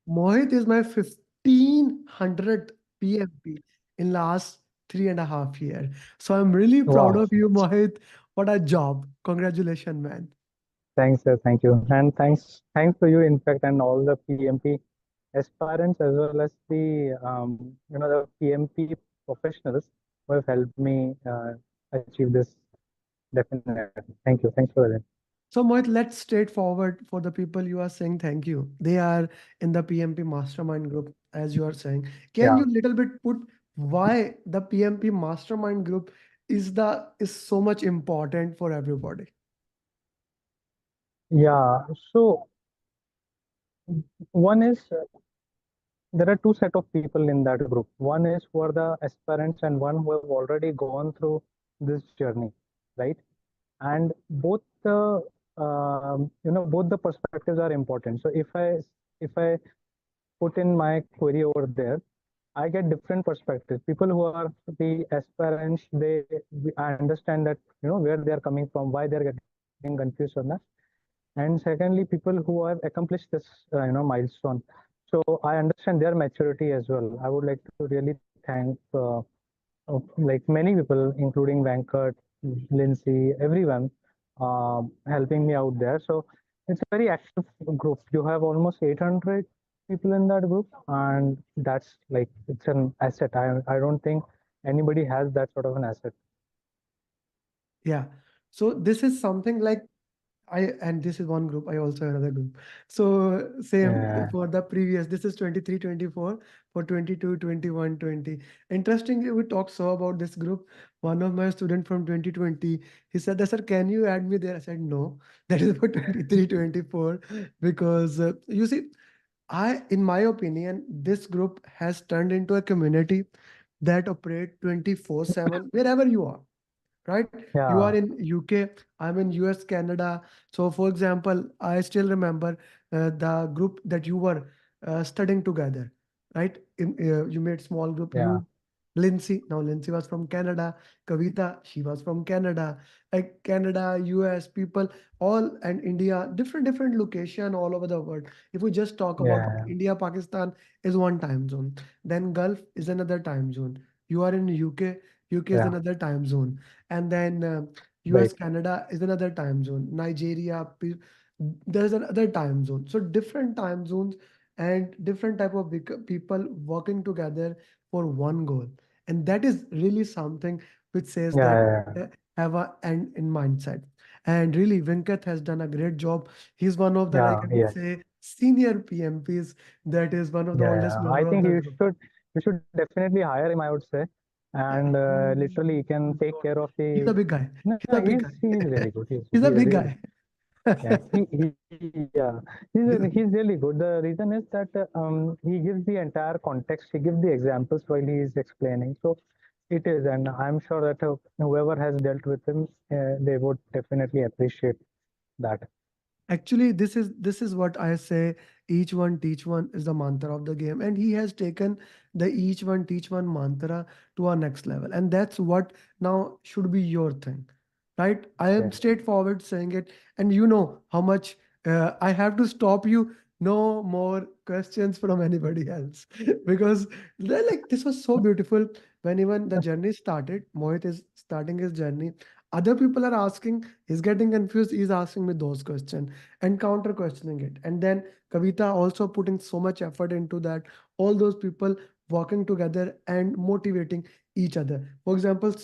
Mohit is my 1500th PMP in last 3.5 years. So I'm really proud of Wow. you, Mohit. What a job. Congratulations, man. Thanks, sir. Thank you. And thanks to you, in fact, and all the PMP aspirants as well as the PMP professionals who have helped me achieve this. Definitely. Thank you. Thanks for that. So, Mohit, let's straightforward for the people you are saying thank you. They are in the PMP Mastermind group, as you are saying. Can Yeah. you little bit put why the PMP Mastermind group is so much important for everybody? Yeah. So one is there are two set of people in that group. One is for the aspirants and one who have already gone through this journey, right? And both the both the perspectives are important. So if I put in my query over there, I get different perspectives. People who are the aspirants, I understand that where they are coming from, why they are getting confused on that. And secondly, people who have accomplished this milestone. So I understand their maturity as well. I would like to really thank like many people, including Venkat, Lindsay, everyone, helping me out there. So it's a very active group. You have almost 800 people in that group, and that's like it's an asset. I don't think anybody has that sort of an asset. Yeah. So this is something like and this is one group. I also have another group. So same Yeah, for the previous. This is 23, 24 for 22, 21, 20. Interestingly, we talked so about this group. One of my student from 2020, he said that, sir, can you add me there? I said, no, that is for 23, 24. Because you see, in my opinion, this group has turned into a community that operate 24/7 wherever you are, right? You are yeah, in UK, I'm in US, Canada. So for example, I still remember the group that you were studying together, right? You made small group, yeah, you, Lindsay. Now Lindsay was from Canada, Kavita, she was from Canada, like Canada, US people, all, and India, different location all over the world. If we just talk about yeah, India, Pakistan is one time zone, then Gulf is another time zone. You are in UK, UK is yeah. another time zone, and then US, Right. Canada is another time zone, Nigeria, there's another time zone. So different time zones and different type of people working together for one goal, and that is really something which says Yeah, that yeah, uh, have a end in mindset. And really Venkat has done a great job. He's one of the, like, yeah, I would yes. say, senior PMPs, that is one of the Yeah, oldest yeah. I member of think the group. you should definitely hire him, I would say. Yeah, And literally he can take care of he's a the big guy. no, He's a big guy. he's really good. He's a big Really guy. yeah. He's really good. The reason is that he gives the entire context, he gives the examples while he is explaining. So it is, and I'm sure that whoever has dealt with him, they would definitely appreciate that. Actually, this is what I say. Each one teach one is the mantra of the game, and he has taken the each one teach one mantra to our next level, and that's what now should be your thing, right? I am Yes. straightforward saying it, and you know how much I have to stop you. No more questions from anybody else because like this was so beautiful when even the journey started. Mohit is starting his journey. Other people are asking, he's getting confused. He's asking me those questions and counter questioning it. And then Kavita also putting so much effort into that. All those people working together and motivating each other. For example,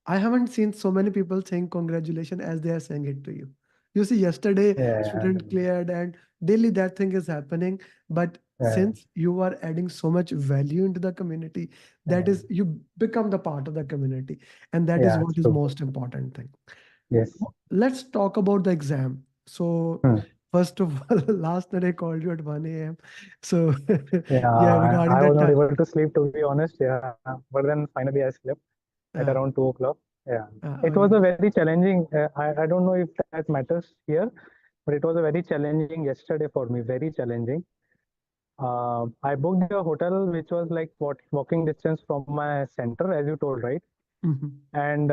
I haven't seen so many people saying congratulations as they are saying it to you. You see, yesterday Yeah, student cleared and daily that thing is happening. But yeah, since you are adding so much value into the community, that yeah, is you become the part of the community. And that is yeah, what it's is true. most important thing. Yes. Let's talk about the exam. So, Hmm. first of all, last night I called you at 1 a.m. So, Yeah, yeah, regarding I was that not time. able to sleep, to be honest. Yeah, but then finally I slept at Uh, around 2 o'clock. Yeah, it was okay. a very challenging. I don't know if that matters here, but it was a very challenging yesterday for me. Very challenging. I booked a hotel which was like walking distance from my center, as you told, right? Mhm. And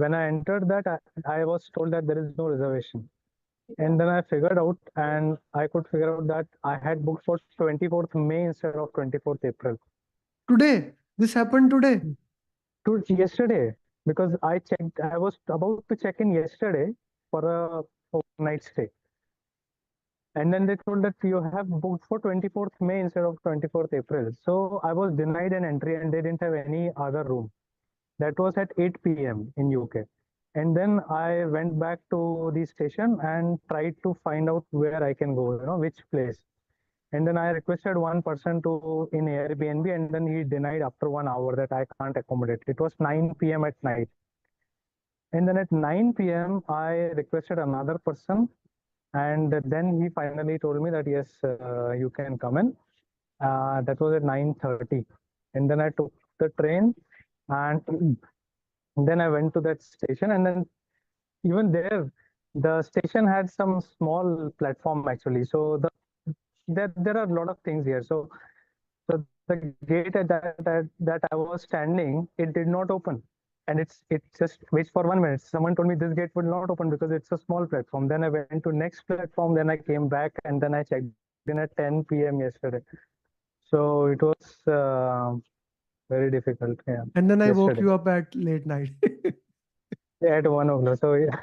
when I entered that, I was told that there is no reservation. And then I figured out, and I could figure out that I had booked for 24th May instead of 24th April. Today, this happened today. To yesterday, because I checked, I was about to check in yesterday for a overnight stay. And then they told that you have booked for 24th May instead of 24th April. So I was denied an entry and they didn't have any other room. That was at 8 p.m. in UK. And then I went back to the station and tried to find out where I can go, which place. And then I requested one person to in Airbnb, and then he denied after 1 hour that I can't accommodate. It was 9 p.m. at night. And then at 9 p.m., I requested another person, and then he finally told me that yes, you can come in. That was at 9:30, and then I took the train, and then I went to that station, and then even there, the station had some small platform actually. So there are a lot of things here. So the gate that I was standing, it did not open. And it just waits for 1 minute. Someone told me this gate would not open because it's a small platform. Then I went to next platform, then I came back, and then I checked in at 10 p.m. yesterday. So it was very difficult, yeah, And then I woke yesterday you up at late night. at 1 o'clock. So yeah,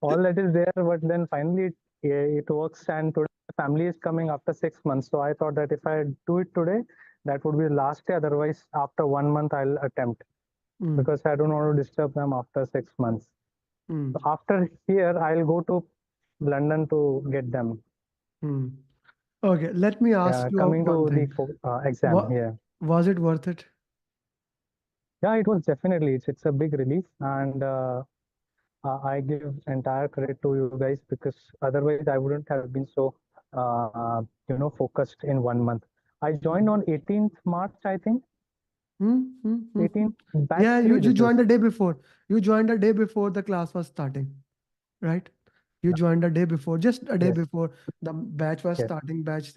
all that is there, but then finally it works. And today the family is coming after 6 months. So I thought that if I do it today, that would be the last day. Otherwise, after 1 month, I'll attempt Mm, because I don't want to disturb them after 6 months. mm, So after here, I'll go to London to get them. mm. Okay, let me ask you Coming one to the thing. exam. What Yeah, was it worth it? yeah, it was definitely. It's a big relief, and I give entire credit to you guys because otherwise I wouldn't have been so focused in 1 month. I joined Mm. on 18th March, I think. Hmm. 18th batch Yeah, you, three. you This joined is a day before. You joined a day before the class was starting, right? You yeah, joined a day before, just a day yes, before the batch was yes, starting, batch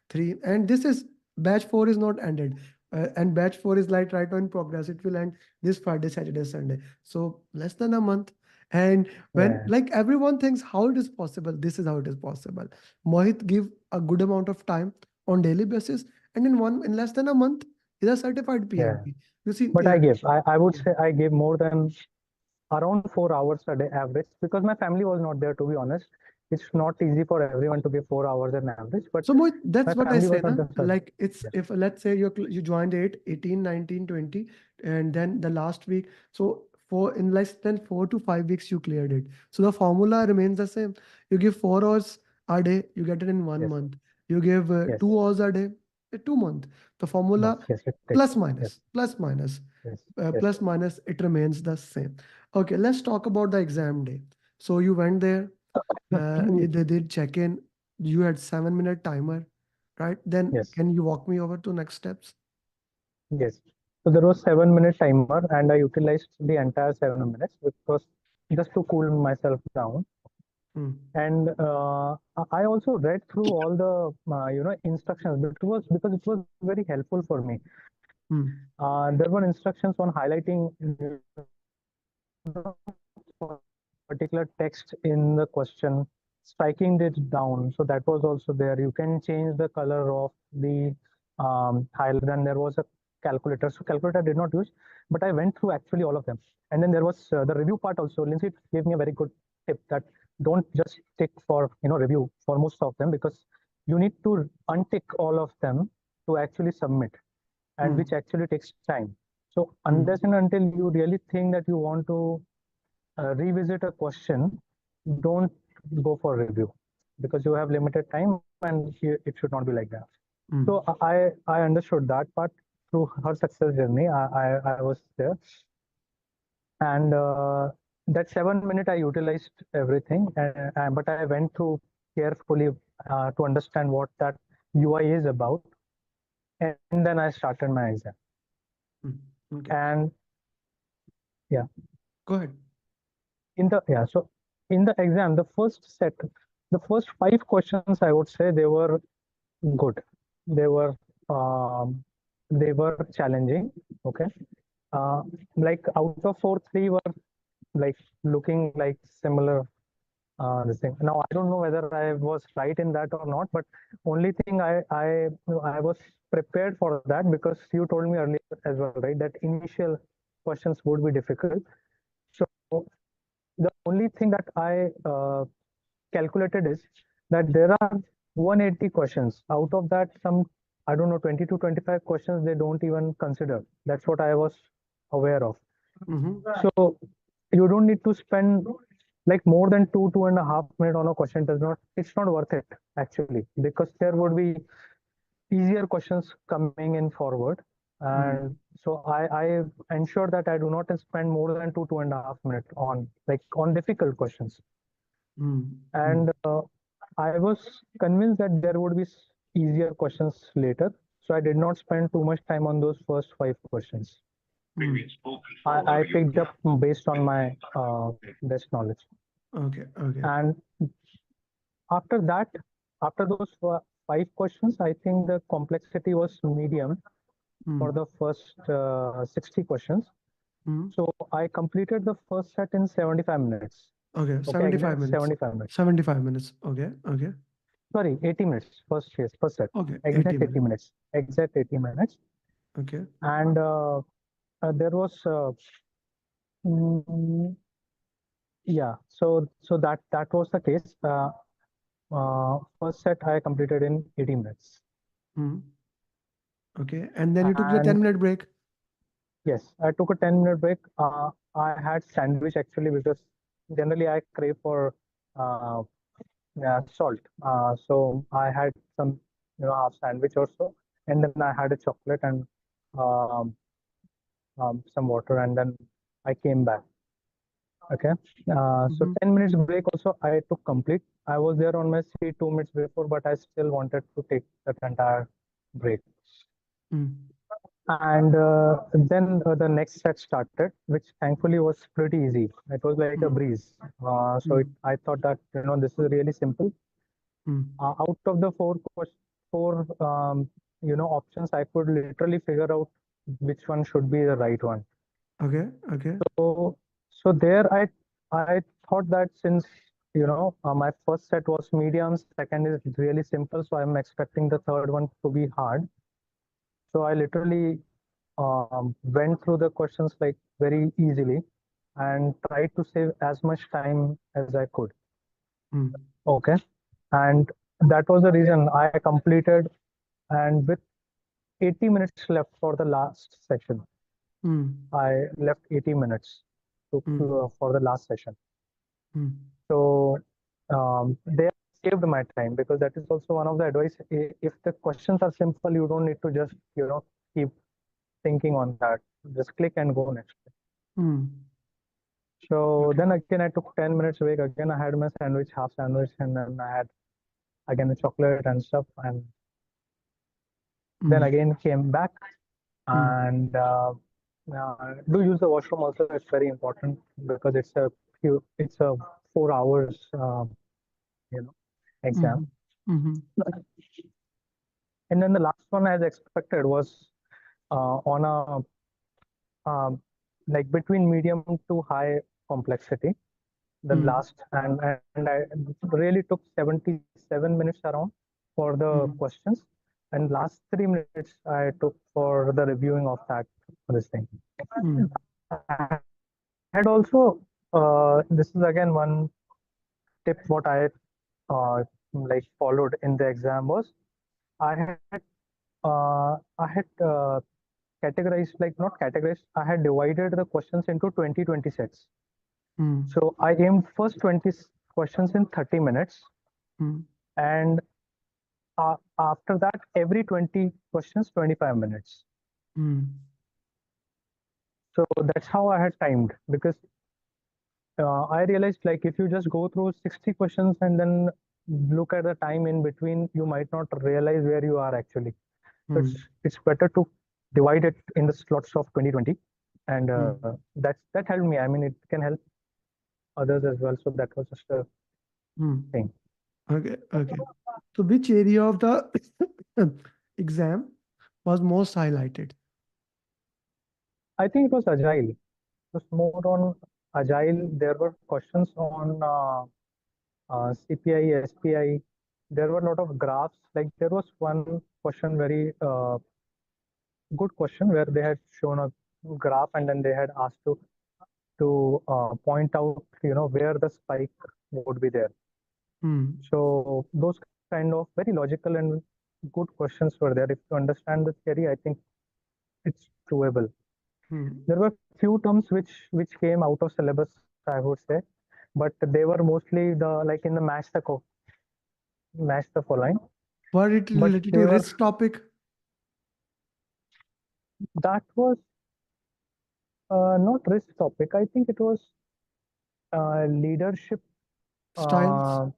three. And this is batch four is not ended. And batch four is like right now in progress. It will end this Friday, Saturday, Sunday. So less than a month. And when yeah, like everyone thinks how it is possible, this is how it is possible. Mohit give a good amount of time on daily basis, and in less than a month, he's a certified yeah. PMP. You see, But I would yeah. say I gave more than around 4 hours a day average because my family was not there, to be honest. It's not easy for everyone to give 4 hours an average, but So Mohit, my that's what I family say, was not na? there. So Like it's yes, if let's say you joined 18, 19, 20, and then the last week. So in less than 4 to 5 weeks you cleared it. So the formula remains the same. You give 4 hours a day, you get it in one yes, month. You give yes, 2 hours a day, 2 month. The formula yes, it takes. plus Yes, minus, plus minus, yes, yes, it remains the same. Okay, let's talk about the exam day. So you went there, they did check in. You had 7 minute timer, right? Then yes, can you walk me over to next steps? yes. So there was 7 minute timer, and I utilized the entire 7 minutes because just to cool myself down. Hmm. And I also read through all the instructions because it was very helpful for me. Hmm. There were instructions on highlighting particular text in the question, striking it down. So that was also there. You can change the color of the highlight. Then there was a calculator. So calculator I did not use, but I went through actually all of them. And then there was the review part also. Lindsay gave me a very good tip that don't just tick for review for most of them because you need to untick all of them to actually submit, and Hmm. which actually takes time. So Hmm. unless and until you really think that you want to revisit a question, don't go for review because you have limited time and it should not be like that. So Hmm. I understood that part through her success journey. I was there, and that 7 minute I utilized everything, but I went through carefully to understand what that UI is about, and then I started my exam. Hmm. Okay. And yeah, Go ahead. so in the exam, the first five questions, I would say they were good. They were um, they were challenging. Okay, like out of four, three were like looking like similar. this thing. Now I don't know whether I was right in that or not, but only thing I was prepared for that because you told me earlier as well, right? That initial questions would be difficult. So the only thing that I calculated is that there are 180 questions. Out of that, some I don't know 20 to 25 questions they don't even consider. That's what I was aware of. Mm-hmm. So you don't need to spend like more than 2.5 minutes on a question. Does not It's not worth it actually because there would be easier questions coming in forward. And Mm. so I ensure that I do not spend more than 2.5 minutes on on difficult questions. Mm. And Mm. I was convinced that there would be easier questions later. So I did not spend too much time on those first five questions. Mm. I picked up based on my best knowledge. Okay, okay. And after that, after those five questions, I think the complexity was medium for Mm. the first 60 questions. Mm. So I completed the first set in 75 minutes. Okay, Okay, 75 exact minutes. 75 minutes. 75 minutes. Okay, okay. Sorry, 80 minutes. First, yes, first set. Okay, 80 Exact 80 minutes. minutes. Exact 80 minutes. Okay. And there was, mm, yeah, so that was the case. First set I completed in 80 minutes. Mm. Okay. And then you took the And 10-minute break. yes, I took a 10-minute break. I had sandwich actually because generally I crave for uh, salt. So I had some, half sandwich or so, and then I had a chocolate and um, some water, and then I came back. Okay. So Mm-hmm. 10 minutes break also I took complete. I was there on my seat 2 minutes before, but I still wanted to take that entire break. Mm. And then the next set started, which thankfully was pretty easy. It was like a Mm. breeze. Mm. I thought that this is really simple. Mm. Out of the four options, I could literally figure out which one should be the right one. Okay, okay. So there I thought that since my first set was medium, second is really simple, so I'm expecting the third one to be hard. So I literally went through the questions like very easily and tried to save as much time as I could. Mm. Okay, and that was the reason I completed, and with 80 minutes left for the last session, Mm. I left 80 minutes Mm. for the last session. Mm. So they saved my time because that is also one of the advice. If the questions are simple, you don't need to just keep thinking on that. Just click and go next. Mm. So Okay. then again, I took 10 minutes break. Again, I had my sandwich, half sandwich, and then I had again the chocolate and stuff. And then Mm. again came back Mm. and do use the washroom also. It's very important because it's a 4 hours you know exam. Mm. Mm. And then the last one, as expected, was on a like between medium to high complexity. The Mm. last and I really took 77 minutes around for the Mm. questions, and last 3 minutes I took for the reviewing of this thing. Mm. I had also this is again one tip what uh, like followed in the exam was I had categorized, like not categorized, I had divided the questions into 20 sets. Mm. So I aimed first 20 questions in 30 minutes, Mm. and after that, every 20 questions, 25 minutes. Mm. So that's how I had timed because I realized like if you just go through 60 questions and then look at the time in between, you might not realize where you are actually. So Mm. it's better to divide it in the slots of 2020, and Mm. that helped me. I mean, it can help others as well. So that was just a Mm. thing. Okay, okay. So which area of the exam was most highlighted? I think it was agile. It was more on agile. There were questions on CPI, SPI. There were a lot of graphs. Like there was one question, very good question, where they had shown a graph and then they had asked to point out, where the spike would be there. Hmm. So those kind of very logical and good questions were there. If you understand the theory, I think it's doable. Hmm. There were few terms which came out of syllabus, I would say, but they were mostly the like in the match the following. Was it But related they to were risk topic? that was not risk topic. I think it was leadership Styles? uh,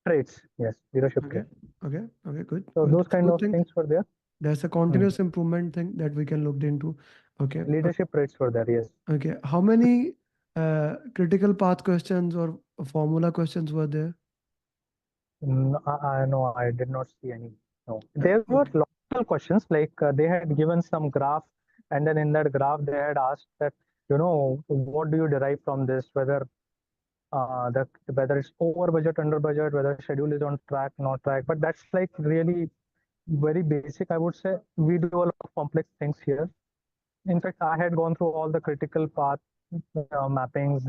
traits. Yes, leadership Okay. traits. Okay. Okay. Good. So Good. those That's a kind good of thing. things were there. There's a Hmm. continuous improvement thing that we can look into. Okay. Leadership traits were there. Yes. Okay. How many critical path questions or formula questions were there? No, I did not see any. No, Uh, there were okay. logical questions like they had given some graph, and then in that graph they had asked that, what do you derive from this? Whether it's over budget, under budget, whether schedule is on track, not track. But that's like really very basic, I would say. We do a lot of complex things here. In fact, I had gone through all the critical path mappings,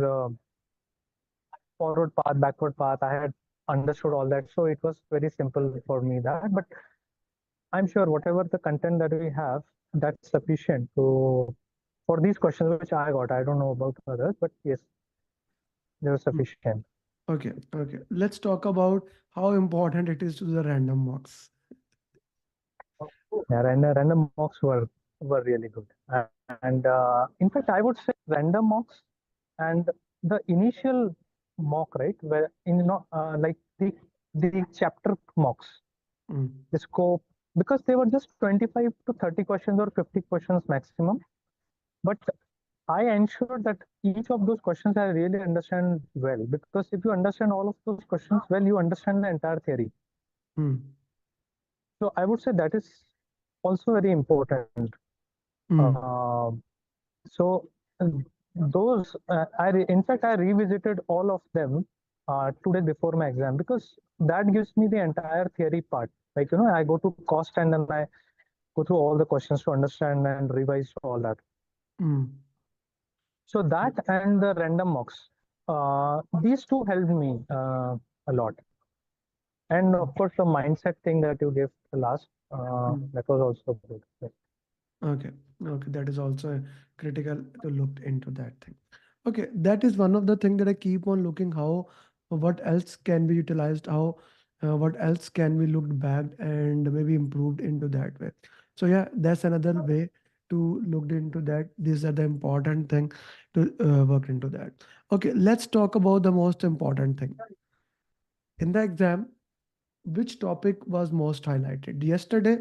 forward path, backward path. I had understood all that, so it was very simple for me that. But I'm sure whatever the content that we have, that's sufficient to for these questions which I got. I don't know about others, but yes, they were Hmm. sufficient. Okay. Okay. Let's talk about how important it is to the random walks. Yeah, random mocks were really good, and in fact, I would say random mocks and the initial mock, right, where like the chapter mocks, Mm. the scope, because they were just 25 to 30 questions or 50 questions maximum. But I ensured that each of those questions I really understand well, because if you understand all of those questions well, you understand the entire theory. Mm. So I would say that is also very important. Mm. Uh, so those in fact I revisited all of them 2 days before my exam, because that gives me the entire theory part. Like I go to cost and then I go through all the questions to understand and revise all that. Mm. So that and the random mocks, these two helped me a lot. And of course, the mindset thing that you gave the last, Mm. that was also good. Yes. Okay, okay, that is also critical to look into that thing. Okay, that is one of the thing that I keep on looking how what else can be utilized, how what else can be looked back and maybe improved into that way. So yeah, that's another way to look into that. These are the important thing to work into that. Okay, let's talk about the most important thing in the exam. Which topic was most highlighted yesterday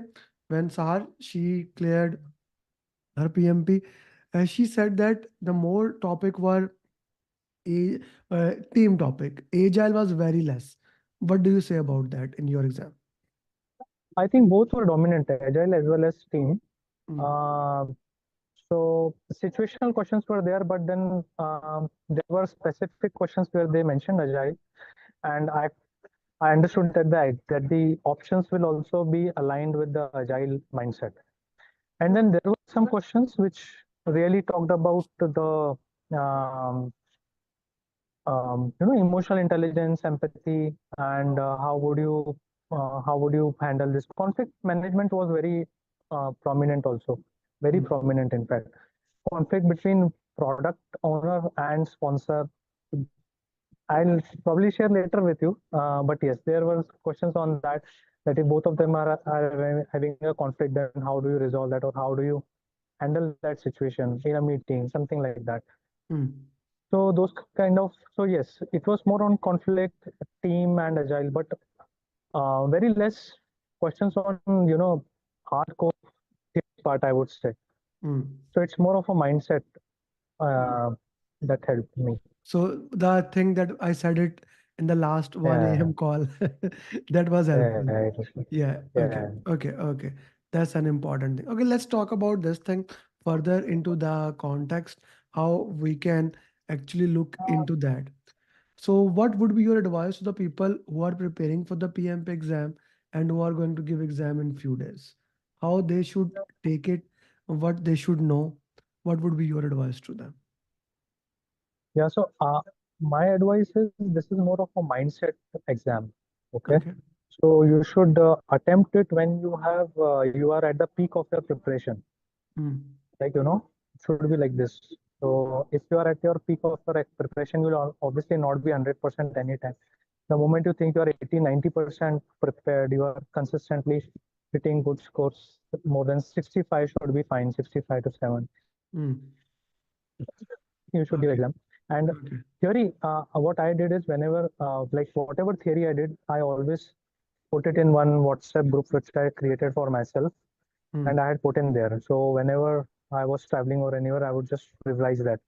when Sahar she cleared her PMP, she said that the more topic were a team topic, agile was very less. What do you say about that in your exam? I think both were dominant, agile as well as team. Mm, Uh, so situational questions were there, but then there were specific questions where they mentioned agile, and I understood that the options will also be aligned with the agile mindset. And then there were some questions which really talked about the um, emotional intelligence, empathy, and how would you handle this conflict management was very prominent also, very mm, prominent in fact. Conflict between product owner and sponsor, I'll probably share later with you. But yes, there were questions on that. That if both of them are having a conflict, then how do you resolve that, or how do you handle that situation in a meeting, something like that. mm, So those kind of, so yes, it was more on conflict, team, and agile, but very less questions on hardcore part, I would say. mm, So it's more of a mindset mm. uh, that helped me. So the thing that I said it in the last 1 Yeah, a.m. call, that was helpful. yeah, it was, Yeah. Okay. yeah. Okay. Okay. That's an important thing. Okay. Let's talk about this thing further into the context, how we can actually look into that. So, what would be your advice to the people who are preparing for the PMP exam and who are going to give exam in few days? How they should take it, what they should know? What would be your advice to them? Yeah, so my advice is this is more of a mindset exam. Okay, Okay. so you should attempt it when you are at the peak of your preparation. Mm, Like, it should be like this. So if you are at your peak of your preparation, you will obviously not be 100% anytime. The moment you think you are 80-90% prepared, you are consistently hitting good scores. More than 65 should be fine, 65 to 7. mm. You should give Okay. exam. And Okay. theory, what I did is whenever, like whatever theory I did, I always put it in one WhatsApp group which I created for myself, and Mm, I had put in there. So whenever I was traveling or anywhere, I would just revise that.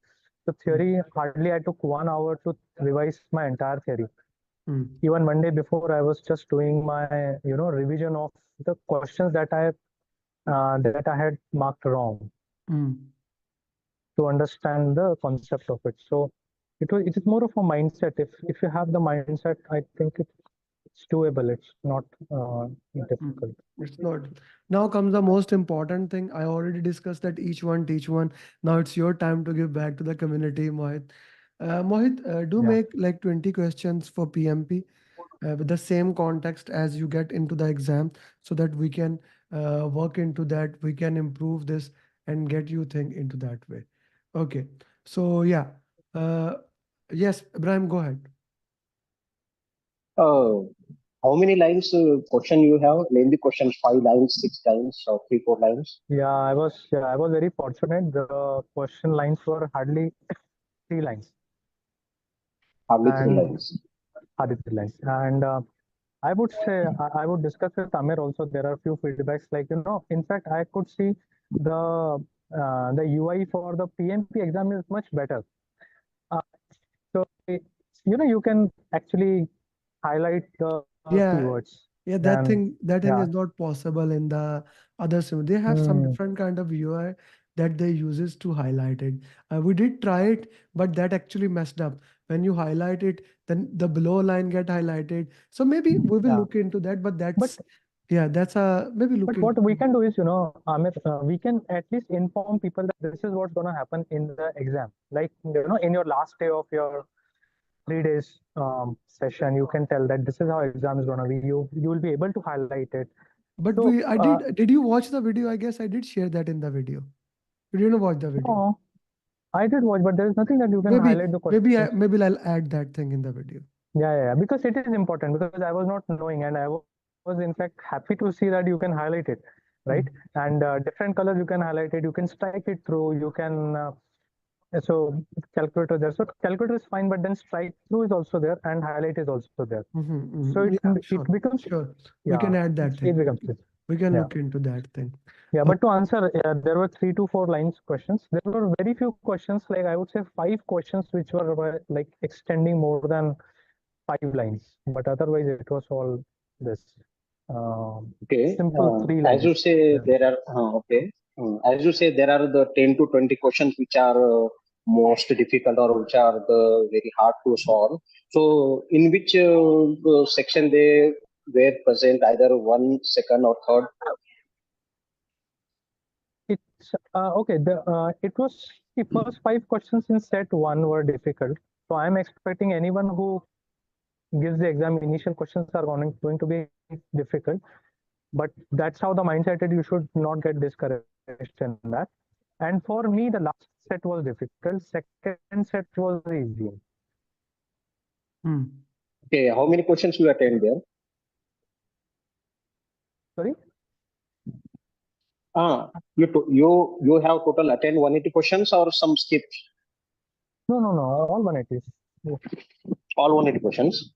So mm, theory, hardly I took 1 hour to revise my entire theory. mm, Even Monday before, I was just doing my, revision of the questions that I had marked wrong mm, to understand the concept of it. So it is more of a mindset. If you have the mindset, I think it's doable. It's not mm. difficult. It's not. Now comes the most important thing. I already discussed that each one teach one. Now it's your time to give back to the community, Mohit. Mohit, do Yeah. make like 20 questions for PMP with the same context as you get into the exam so that we can work into that, we can improve this and get you think into that way. Okay. So yeah. Uh, yes, Ibrahim, go ahead. Uh, how many lines question you have? Lengthy questions, 5 lines, 6 lines, or 3, 4 lines? Yeah, I was very fortunate. The question lines were hardly 3 lines Hardly three and lines. hardly 3 lines. And I would say I would discuss with Amir also. There are a few feedbacks like in fact I could see the UI for the PMP exam is much better. Uh, so you can actually highlight the Yeah, keywords yeah, that and thing that thing yeah. is not possible in the other sim. They have some Hmm. different kind of UI that they uses to highlight it. We did try it, but that actually messed up. When you highlight it, then the below line get highlighted. So maybe we will Yeah, look into that, but but that's yeah, that's a maybe look But what into. we can do is, Amit, we can at least inform people that this is what's going to happen in the exam. Like, in your last day of your 3 days session, you can tell that this is how exam is going to be. You will be able to highlight it. But So, I did you watch the video? I guess I did share that in the video. You didn't watch the video. no, I did watch, but there is nothing that you can Maybe highlight the questions. maybe I'll add that thing in the video. Yeah, because it is important because I was not knowing and I was in fact happy to see that you can highlight it, right? Mm, And different colors you can highlight it, you can strike it through, you can so calculator there. So calculator is fine, but then strike through is also there and highlight is also there. So Yeah, it sure, becomes sure. We yeah, can add that it thing. becomes clear. We can Yeah. look into that thing. Yeah, Uh, but to answer, there were 3 to 4 lines questions. There were very few questions, like I would say 5 questions, which were like extending more than 5 lines. But otherwise, it was all this Okay. simple three As you lines. say, Yeah. there are okay. As you say, there are the 10 to 20 questions which are most difficult or which are the very hard to solve. So, in which section they were present, either one, second, or third? It's okay. It was the first 5 questions in set one were difficult. So I'm expecting anyone who gives the exam initial questions are going to be difficult. But that's how the mindset is. You should not get discouraged in that. And for me, the last set was difficult. Second set was easy. hmm. Okay. How many questions you attend there? Sorry? You have total attend 180 questions or some skips? No. All 180s. All 180 questions.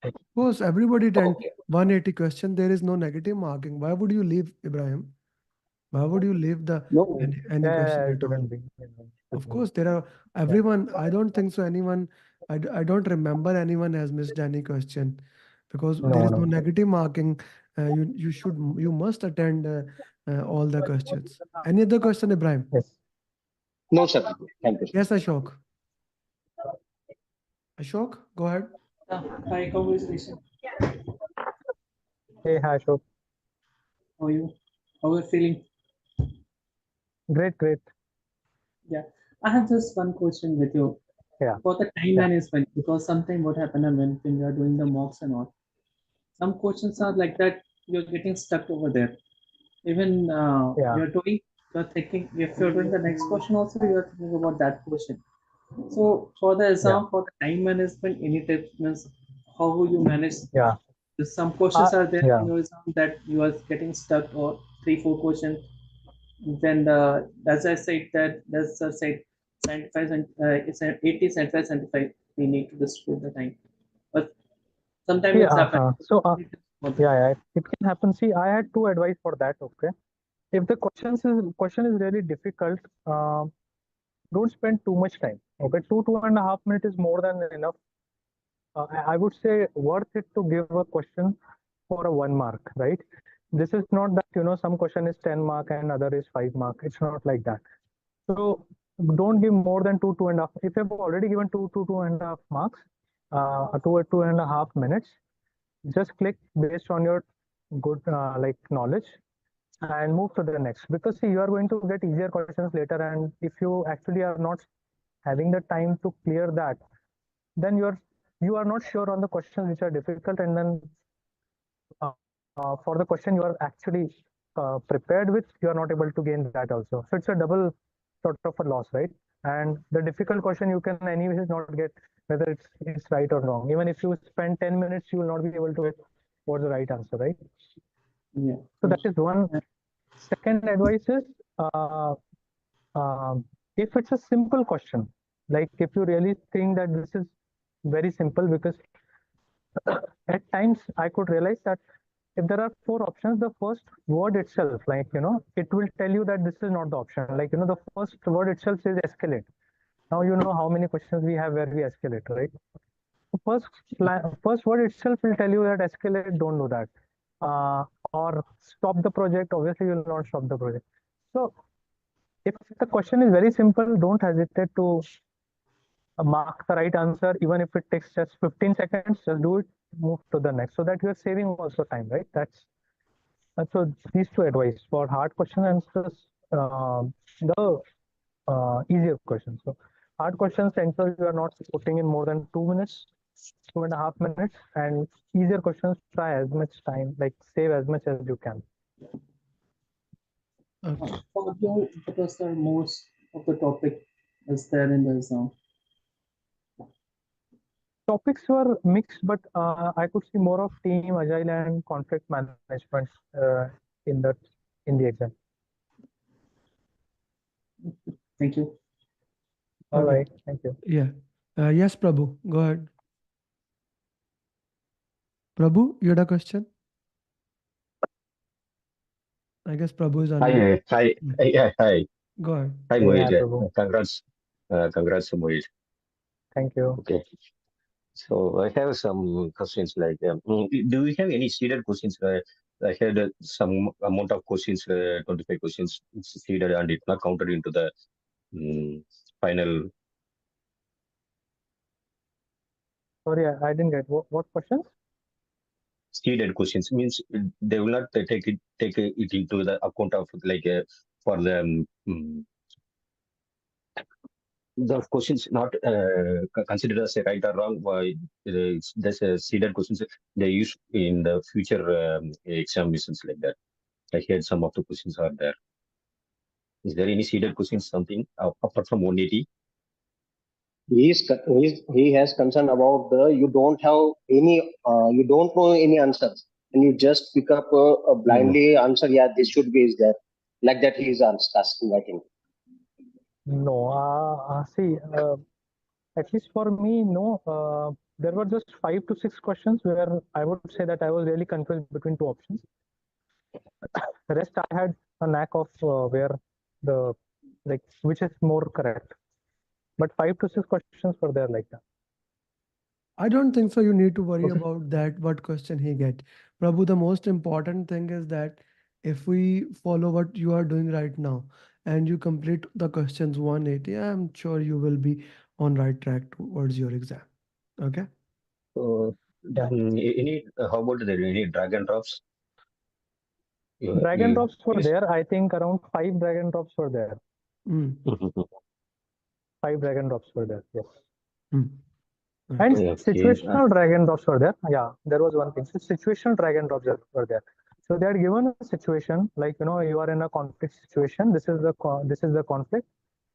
Of course, everybody done Okay. 180 question. There is no negative marking. Why would you leave, Ibrahim? Why would you leave the No. any question Yeah, it at all? shouldn't be. Of course, there are Yeah. everyone. I don't think so. Anyone, I don't remember anyone has missed any question because there No, is no no. negative marking. You must attend all the questions. Any other question, Ibrahim? Yes. No, sir. Thank you. Yes, Ashok. Ashok, go ahead. Hi, congratulations. Hey, hi, Ashok. How are you? How are you feeling? Great, great. Yeah, I have just one question with you Yeah, for the time yeah, management, because something what happened when you are doing the mocks and all, some questions are like that you're getting stuck over there. Even yeah, you're thinking, if you're doing the next question also, you're thinking about that question. So for the yeah, exam, for the time management, any tips means how will you manage? yeah. Some questions are there Yeah. in your exam that you are getting stuck, or three, four questions. Then as I said that that's said 75 and it's an 80, 75, 75. We need to distribute the time, but sometimes See, it's happened. yeah, yeah, it can happen. See, I had two advice for that. Okay, if the question is really difficult, don't spend too much time. Okay, 2.5 minutes is more than enough. I would say worth it to give a question for a 1 mark, right? This is not that some question is 10 mark and other is 5 mark. It's not like that. So don't give more than 2.5. If you've already given 2.5 marks, 2.5 minutes, just click based on your good like knowledge and move to the next. Because see, you are going to get easier questions later, and if you actually are not having the time to clear that, then you are not sure on the questions which are difficult, and then for the question you are actually prepared with, you are not able to gain that also. So it's a double sort of a loss, right? And the difficult question you can anyways not get whether it's right or wrong. Even if you spend 10 minutes, you will not be able to get what's the right answer, right? Yeah, So that yes. is one. Second advice is uh, if it's a simple question, like if you really think that this is very simple, because at times I could realize that if there are four options, the first word itself, like, it will tell you that this is not the option. Like, the first word itself says escalate. Now you know how many questions we have where we escalate, right? The first word itself will tell you that escalate, don't do that. Or stop the project, obviously you will not stop the project. So if the question is very simple, don't hesitate to mark the right answer, even if it takes just 15 seconds, just do it, move to the next, so that you're saving also time, right? That's so these two advice for hard question answers, the easier questions. So hard questions ensure you are not putting in more than 2 minutes, 2.5 minutes, and easier questions try as much time, like save as much as you can. Okay. For you, what was the most of the topic is there in the exam? Topics were mixed, but I could see more of team, agile, and conflict management in that in the exam. Thank you. All Okay. right, thank you. Yeah. Yes, Prabhu, go ahead. Prabhu, you had a question? I guess Prabhu is Hi, unmuted. hi, Yeah. yeah, hi, Go ahead. hi, Hey, hi, Mohit. Prabhu. Congrats, Mohit. Thank you. Okay, so I have some questions like, do you have any seeded questions? I had some amount of questions, 25 questions seeded, and it's not counted into the um, final Sorry, I didn't get what questions. seeded questions. Means they will not take it into the account of like for the questions not considered as a right or wrong. Why there's a seeded questions they use in the future examinations like that. I heard some of the questions are there. Is there any seeded questions something apart from 180? He has concern about the you don't have any you don't know any answers and you just pick up a Mm. blindly answer. Yeah, this should be is there, like that. He is asking, I think. No, see, at least for me, no. There were just 5 to 6 questions where I would say that I was really confused between two options. The rest I had a knack of where the like which is more correct. But 5 to 6 questions were there like that. I don't think so. You need to worry Okay. about that, what question he get. Prabhu, the most important thing is that if we follow what you are doing right now and you complete the questions 180, I'm sure you will be on right track towards your exam. Okay. So, Yeah. any how about any drag and drops? Drag and You drops were use. there. I think around 5 drag and drops were there. Mm. 5 drag and drops were there. Yes. Mm. And Okay. Okay. situational drag and drops were there. Yeah, there was one thing. So situational drag and drops were there. So they had given a situation like, you are in a conflict situation. This is the conflict,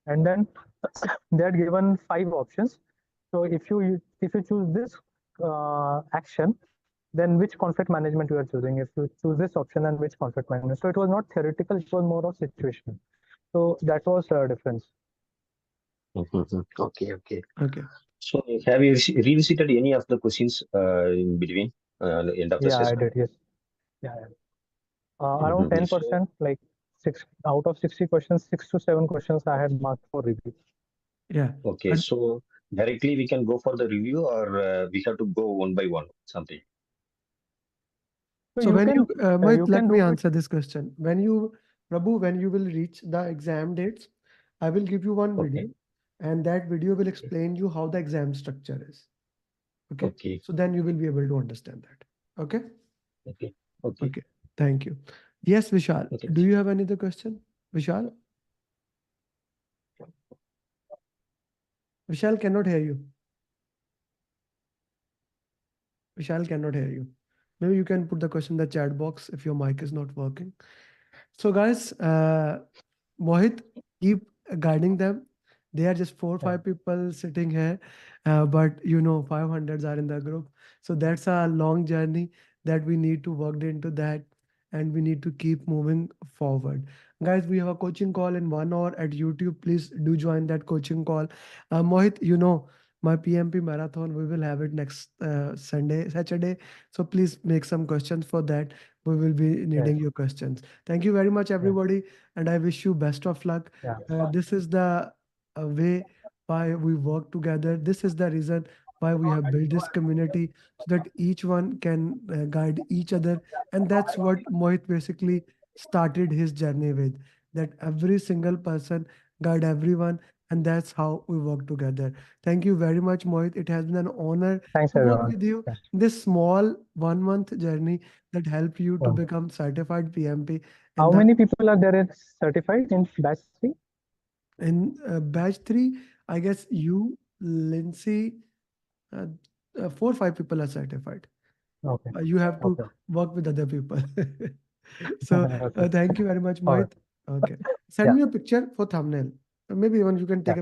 and then they had given 5 options. So if you choose this action, then which conflict management you are choosing? If you choose this option, then which conflict management? So it was not theoretical; it was more of situational. So that was a difference. Okay, okay. Okay. So, have you revisited any of the questions in between the end of the Yeah, I session? did. Yes. Yeah. Around So, 10%, like six out of 60 questions, 6 to 7 questions I had marked for review. Yeah. okay, so directly we can go for the review, or we have to go one by one, something. So So when you, you Mohit, can let do me it. answer this question. When you, Prabhu, when you will reach the exam dates, I will give you one Okay, video, and that video will explain you how the exam structure is. Okay. okay, So then you will be able to understand that. Okay. okay, okay, Okay. Thank you. Yes, Vishal. okay. Do you have any other question? Vishal? Vishal cannot hear you. Vishal cannot hear you. Maybe you can put the question in the chat box if your mic is not working. So, guys, Mohit, keep guiding them. They are just four or Yeah. five people sitting here, but 500s are in the group. So that's a long journey that we need to work into that, and we need to keep moving forward. Guys, we have a coaching call in 1 hour at YouTube. Please do join that coaching call. Mohit, my PMP marathon, we will have it next Saturday. So please make some questions for that. We will be Yeah. needing your questions. Thank you very much, Yeah. everybody, and I wish you best of luck. Yeah. This is the way why we work together. This is the reason why we have built this community so that each one can guide each other. And that's what Mohit basically started his journey with, that every single person guide everyone. And that's how we work together. Thank you very much, Mohit. It has been an honor Thanks, to work everyone. with you. Yeah. This small 1 month journey that helped you to Wow. become certified PMP in How the many people are there certified in batch 3? in batch three. I guess you, Lindsay, uh, 4 or 5 people are certified. Okay. You have to Okay. work with other people. So Okay. thank you very much, All right. Mohit. Okay, send Yeah. me a picture for thumbnail. Maybe even you can Yeah. take a